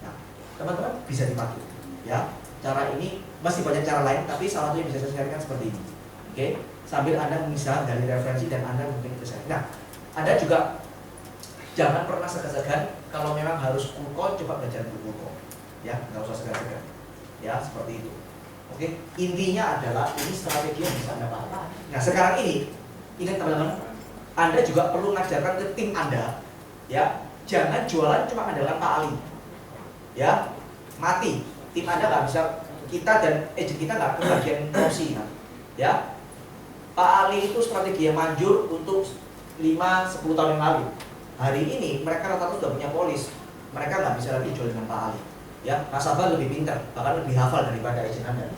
Nah, teman-teman bisa dipakai. Ya, cara ini masih banyak cara lain, tapi salah satu yang bisa saya sharingkan seperti ini. Oke, sambil Anda bisa dari referensi dan Anda mungkin itu. Nah, Anda juga jangan pernah segan-segan kalau memang harus kulko, coba belajar kulko. Ya, nggak usah segan-segan. Ya, seperti itu. Oke, intinya adalah ini strategi yang bisa Anda pahami. Nah, sekarang ini, ingat teman-teman, Anda juga perlu mengajarkan ke tim Anda, ya, jangan jualan cuma mengandalkan Pak Ali. Ya, mati. Tim Anda nggak bisa, kita dan agent kita nggak kebagian promosi. Ya, Pak Ali itu strategi yang manjur untuk 5-10 tahun yang lalu. Hari ini mereka rata-rata sudah punya polis, mereka nggak bisa lagi jual dengan Pak Ali. Ya, nasabah lebih pintar, bahkan lebih hafal daripada agent Anda.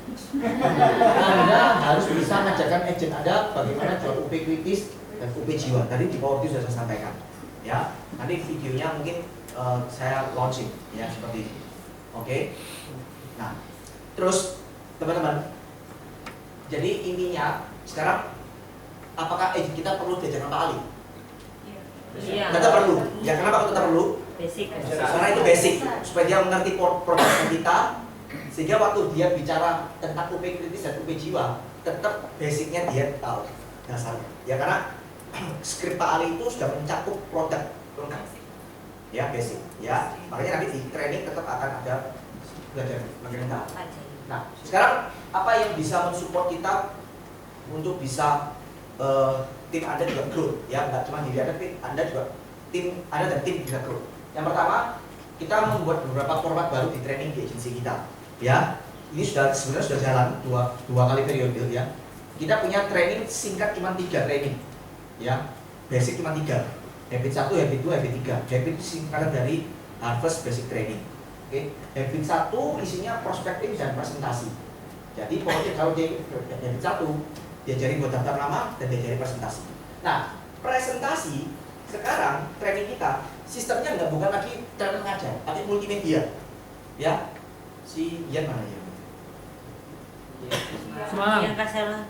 Anda harus bisa mengajarkan agent Anda bagaimana jual UP kritis dan UP jiwa. Tadi di PowerPoint sudah saya sampaikan. Ya, nanti videonya mungkin saya launching, ya seperti itu. Oke. Nah, terus teman-teman, jadi intinya sekarang apakah agent kita perlu diajarkan Pak Ali? Iya. Tetap perlu. Ya, kenapa tetap perlu? Basic. Karena itu basic, supaya dia mengerti produknya kita, sehingga waktu dia bicara tentang UP kritis dan UP jiwa, tetap basicnya dia tahu dasarnya. Ya, karena skrip Pak Ali itu sudah mencakup produk lengkap. Ya, basic. Ya, makanya nanti di training tetap akan ada belajar lengkap. Nah, sekarang apa yang bisa mensupport kita untuk bisa tim Anda juga grow? Ya, nggak cuma diri Anda, tapi Anda juga tim Anda dan tim bisa grow. Yang pertama, kita membuat beberapa format baru di training di agensi kita. Ya, ini sebenarnya sudah jalan dua kali periode ya. Kita punya training singkat cuma 3 training. Ya, basic cuma 3. Habit 1, habit 2, habit 3. Habit itu singkatan dari Harvest Basic Training. Oke, habit 1 isinya prospektif dan presentasi. Jadi pokoknya kalau dia habit 1, diajari buat daftar nama dan diajari presentasi. Nah, presentasi sekarang training kita sistemnya bukan lagi trainer mengajar, tapi multimedia. Ya, si Ian mana ya? Semalam. Yang kasela.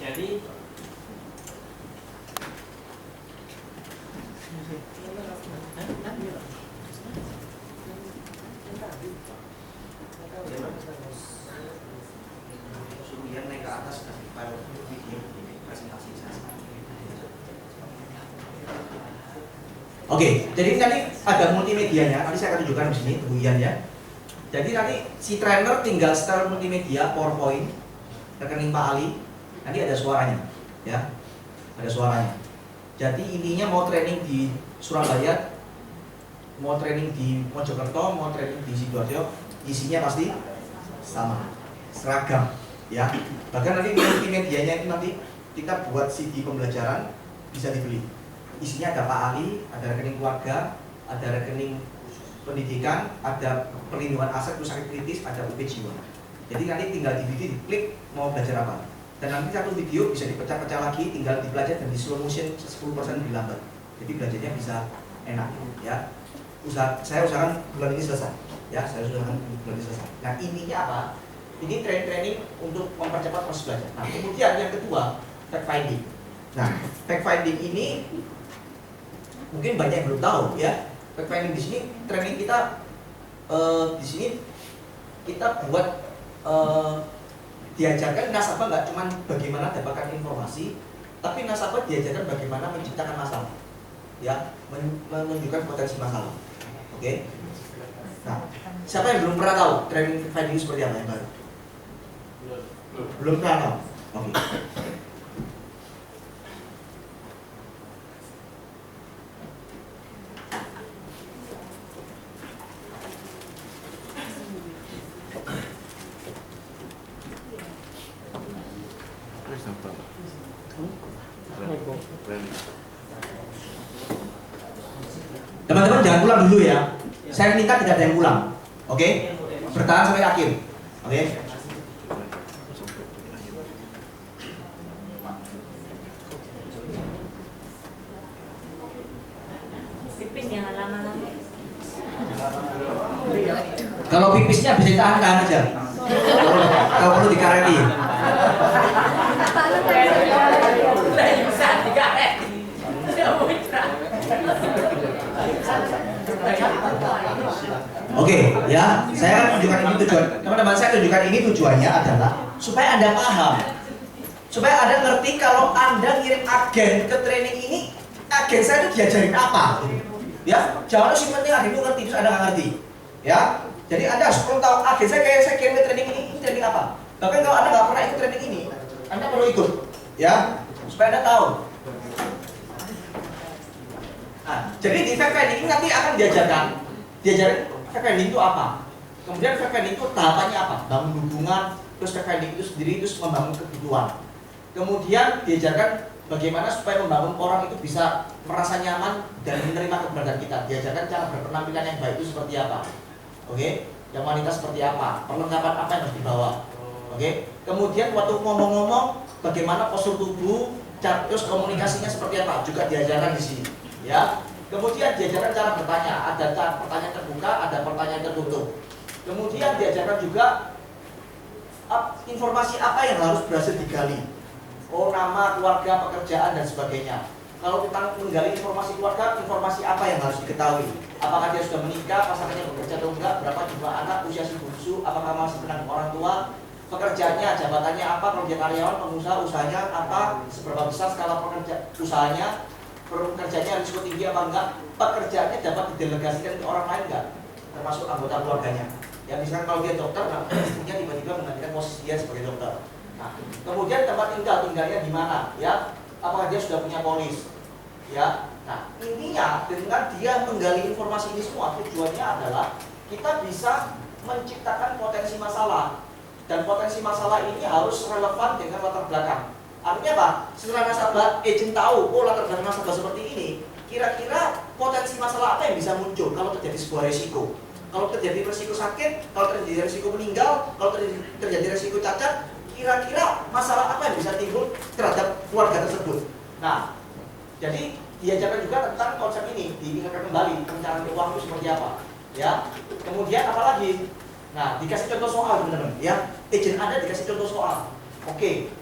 Jadi suruh Ian naik ke atas kasih file video presentasi saya. Oke, jadi nanti ada multimedianya. Nanti saya akan tunjukkan di sini, tunggu Ian ya. Jadi nanti si trainer tinggal setel multimedia, PowerPoint, rekening Pak Ali. Nanti ada suaranya, ya, ada suaranya. Jadi ininya mau training di Surabaya, mau training di Mojokerto, mau training di Sidoarjo, isinya pasti sama, seragam, ya. Bahkan nanti multimedianya itu nanti kita buat CD pembelajaran bisa dibeli. Isinya ada Pak Ali, ada rekening keluarga, ada rekening pendidikan, ada perlindungan aset rumah sakit kritis, ada UP jiwa. Jadi nanti tinggal di klik mau belajar apa. Dan nanti satu video bisa dipecah-pecah lagi, tinggal dipelajari dan di slow motion 10% lebih lambat. Jadi belajarnya bisa enak, ya. Saya usahakan bulan ini selesai, ya. Saya usahakan bulan ini selesai. Nah ininya apa? Ini training untuk mempercepat proses belajar. Nah kemudian yang kedua, fact finding. Nah fact finding ini mungkin banyak yang belum tahu, ya. Fact finding di sini training kita di sini kita buat diajarkan nasabah nggak cuma bagaimana dapatkan informasi, tapi nasabah diajarkan bagaimana menciptakan masalah, ya, menunjukkan potensi masalah. Oke. Nah, siapa yang belum pernah tahu training fact finding seperti apa yang baru? Belum pernah tahu. Oke. Teman-teman jangan pulang dulu ya. Saya minta tidak ada yang pulang. Oke? Bertahan sampai akhir. Oke? Pipin jangan lama-lama. Kalau pipisnya bisa ditahan-tahan aja. Kalau perlu dikareti. Bisa dikareti. Oke, ya, saya tunjukkan ini tujuan. Teman-teman, saya tunjukkan ini tujuannya adalah supaya Anda paham, supaya Anda ngerti kalau Anda ngirim agen ke training ini, agen saya itu diajarin apa, ya. Jangan sih penting agen itu ngerti, terus Anda nggak ngerti, ya. Jadi Anda harus perlu tahu agen saya kirim ke training ini training apa. Bahkan kalau Anda nggak pernah ikut training ini, Anda perlu ikut, ya, supaya Anda tahu. Nah, jadi di fact finding ini nanti akan diajarkan fact finding itu apa. Kemudian fact finding itu tahapannya apa? Bangun hubungan, terus fact finding itu sendiri terus membangun kebutuhan. Kemudian diajarkan bagaimana supaya membangun orang itu bisa merasa nyaman dan menerima keberadaan kita. Diajarkan cara berpenampilan yang baik itu seperti apa. Oke? Yang wanita seperti apa? Perlengkapan apa yang harus dibawa. Oke? Kemudian waktu ngomong-ngomong bagaimana postur tubuh, terus komunikasinya seperti apa juga diajarkan di sini. Ya, kemudian diajarkan cara bertanya, ada pertanyaan terbuka, ada pertanyaan tertutup. Kemudian diajarkan juga informasi apa yang harus berhasil digali. Oh, nama, keluarga, pekerjaan dan sebagainya. Kalau kita menggali informasi keluarga, informasi apa yang harus diketahui? Apakah dia sudah menikah, pasangannya bekerja atau enggak, berapa jumlah anak, usia si bungsu, apakah masih menanggung orang tua, pekerjaannya, jabatannya apa, kalau dia karyawan, pengusaha, usahanya apa, seberapa besar skala pekerja usahanya, pekerjaannya risiko tinggi apa enggak, pekerjaannya dapat didelegasikan ke orang lain enggak, termasuk anggota keluarganya. Ya misalkan kalau dia dokter, nah, istrinya tiba-tiba menggantikan posisi dia sebagai dokter. Nah, kemudian tempat tinggalnya di mana, ya, apakah dia sudah punya polis, ya. Nah, intinya dengan dia menggali informasi ini semua tujuannya adalah kita bisa menciptakan potensi masalah, dan potensi masalah ini harus relevan dengan latar belakang. Artinya apa? Setelah nasabah, agent tahu, oh latar belakang nasabah seperti ini, kira-kira potensi masalah apa yang bisa muncul kalau terjadi sebuah resiko. Kalau terjadi resiko sakit, kalau terjadi resiko meninggal, kalau terjadi resiko cacat, kira-kira masalah apa yang bisa timbul terhadap keluarga tersebut. Nah, jadi diajarkan juga tentang konsep ini, diingatkan kembali perencanaan keuangan itu seperti apa. Ya, kemudian apa lagi? Nah, dikasih contoh soal teman-teman, ya. Agent Anda dikasih contoh soal. Oke.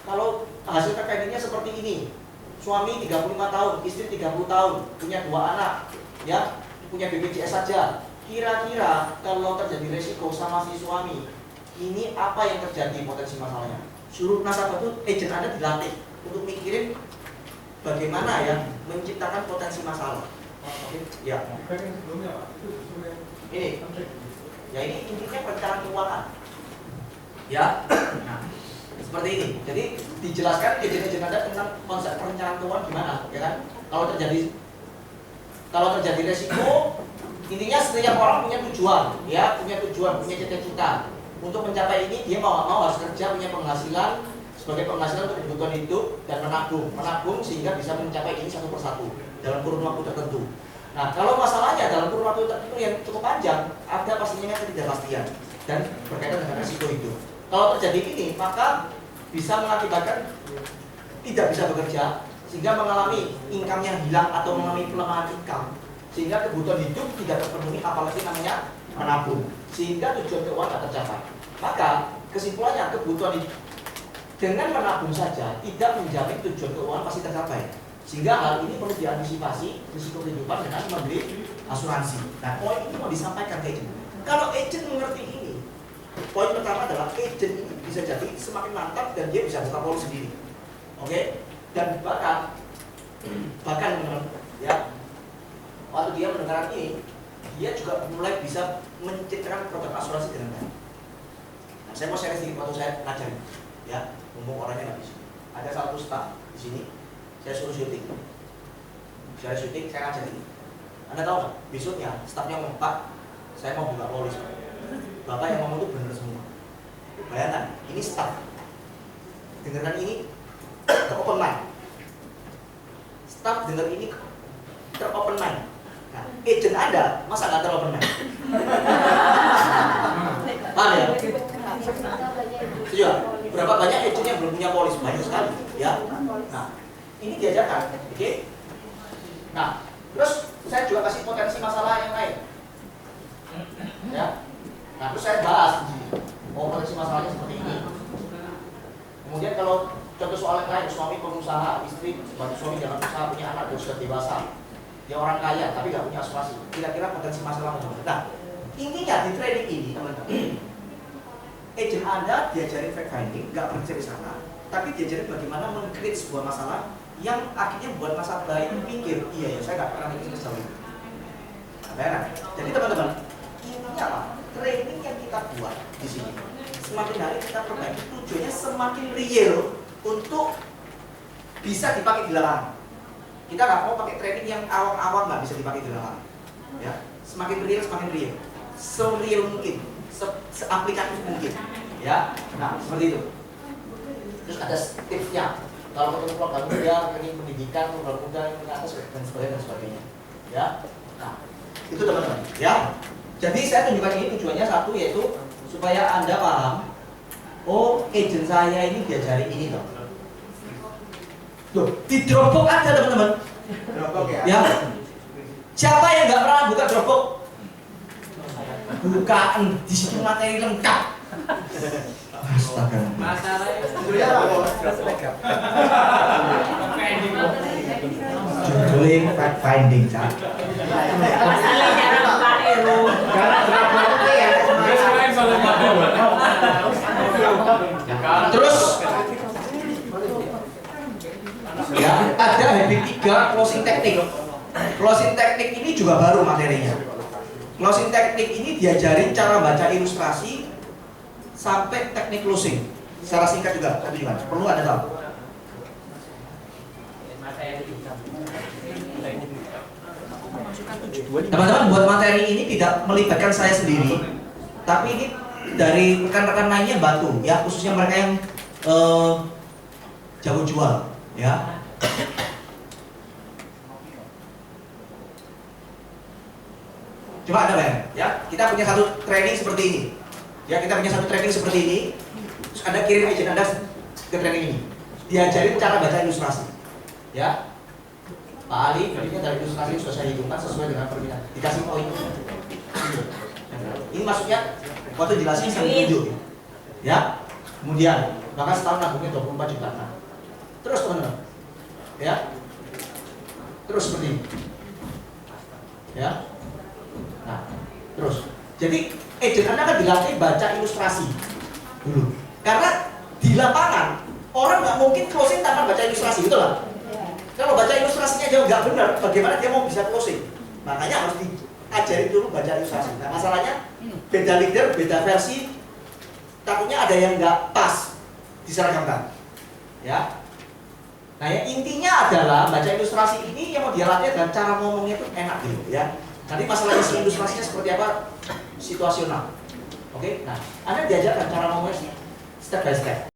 Kalau hasil FPD-nya seperti ini, suami 35 tahun, istri 30 tahun, punya 2 anak, ya, punya BPJS saja. Kira-kira kalau terjadi resiko sama si suami, ini apa yang terjadi potensi masalahnya? Seluruh nasabah itu agent Anda dilatih untuk mikirin bagaimana ya menciptakan potensi masalah. Ya. Ini. Ya ini intinya perencanaan keuangan. Ya. Nah, seperti ini. Jadi dijelaskan agent Anda tentang konsep perencanaan keuangan gimana, ya kan? Kalau terjadi resiko, intinya setiap orang punya tujuan, ya, punya cita-cita. Untuk mencapai ini dia mau nggak mau harus kerja, punya penghasilan sebagai penghasilan untuk kebutuhan hidup dan menabung sehingga bisa mencapai ini satu persatu dalam kurun waktu tertentu. Nah, kalau masalahnya dalam kurun waktu tertentu yang cukup panjang, ada pastinya ketidakpastian dan berkaitan dengan risiko hidup. Kalau terjadi ini, maka bisa mengakibatkan tidak bisa bekerja sehingga mengalami income yang hilang atau mengalami pelemahan income sehingga kebutuhan hidup tidak terpenuhi, apalagi namanya menabung, sehingga tujuan keuangan tidak tercapai. Maka kesimpulannya kebutuhan hidup dengan menabung saja tidak menjamin tujuan keuangan pasti tercapai. Sehingga hal ini perlu diantisipasi risiko kehidupan dengan membeli asuransi. Nah, poin ini mau disampaikan ke agent. Kalau agent mengerti ini, poin pertama adalah agent ini bisa jadi semakin mantap dan dia bisa buka polis sendiri. Oke? Dan bahkan teman-teman, ya, waktu dia mendengar ini, dia juga mulai bisa menciptakan produk asuransi dengan baik. Nah, saya mau share sedikit waktu saya ngajarin, ya, mumpung orangnya nggak bisa. Ada satu staff di sini, saya suruh syuting, saya ngajarin. Anda tahu nggak? Besoknya staffnya ngomong, Pak, saya mau buka polis. Bapak yang ngomong itu benar semua. Bayangkan, ini staff. Dengarkan ini, open mind. Staff dengar ini ter-open mind. Nah, agent Anda masa nggak ter-open mind? Paham ya? Setuju? Berapa banyak agent yang belum punya polis? Banyak sekali, ya. Nah, ini diajarkan, oke? Nah, terus saya juga kasih potensi masalah yang lain, ya. Nah, terus saya bahas di sini. Oh, potensi masalahnya seperti ini. Kemudian kalau contoh soal yang lain, suami pengusaha, istri bantu suami dalam usaha, punya anak dan sudah dewasa, dia orang kaya tapi nggak punya asuransi. Kira-kira potensi masalah apa? Nah, intinya di training ini teman-teman, agent Anda diajarin fact finding, nggak berhenti di sana, tapi diajarin bagaimana meng-create sebuah masalah yang akhirnya buat nasabah itu pikir, iya ya saya nggak pernah mikir sejauh ini. Nah, jadi teman-teman, intinya apa? Training yang kita buat di sini semakin hari kita perbaiki, tujuannya semakin real untuk bisa dipakai di lapangan. Kita nggak mau pakai training yang awang-awang nggak bisa dipakai di lapangan. Ya, semakin real, se-real mungkin, se-aplikatif mungkin. Ya, nah seperti itu. Terus ada tipsnya. Kalau ketemu program muda, ini pendidikan, program muda, ini ke atas dan sebagainya. Ya, nah itu teman-teman. Ya, jadi saya tunjukkan ini tujuannya satu yaitu supaya Anda paham. Oh, agent saya ini diajari ini loh. Loh, di Dropbox aja teman-teman. Dropbox ya. Ya. Siapa yang nggak pernah buka Dropbox? Bukaan di situ materi lengkap. Astaga. Masalahnya Judulin fact finding, Cak. Masalahnya apa itu? Terus ya, ada habit 3 closing teknik. Closing teknik ini juga baru materinya. Closing teknik ini diajarin cara baca ilustrasi sampai teknik closing. Secara singkat juga, perlu Anda tahu. Teman-teman, buat materi ini tidak melibatkan saya sendiri, tapi ini dari rekan-rekan lainnya bantu, ya, khususnya mereka yang jago jual, ya. Coba Anda bayangin, ya, kita punya satu training seperti ini, ya, terus Anda kirim agent Anda ke training ini, diajarin cara baca ilustrasi, ya. Pak Ali, ini dari ilustrasi sudah saya hitungkan sesuai dengan permintaan, dikasih poin. Ini maksudnya waktu jelasin sambil tunjuk, ya. Kemudian bahkan setahun nabungnya 24 juta. Nah, terus teman-teman, ya, terus seperti ini, ya. Nah, terus. Jadi agent Anda kan dilatih baca ilustrasi dulu, karena di lapangan orang nggak mungkin closing tanpa baca ilustrasi, betul lah. Kalau baca ilustrasinya aja nggak benar, bagaimana dia mau bisa closing? Makanya harus diajari dulu baca ilustrasi. Nah masalahnya beda leader, beda versi, takutnya ada yang nggak pas diseragamkan, ya. Nah yang intinya adalah baca ilustrasi ini yang mau dia latih dan cara ngomongnya itu enak gitu, ya. Nanti masalah isi ilustrasinya seperti apa, situasional. Oke, nah Anda diajarkan cara ngomongnya step by step.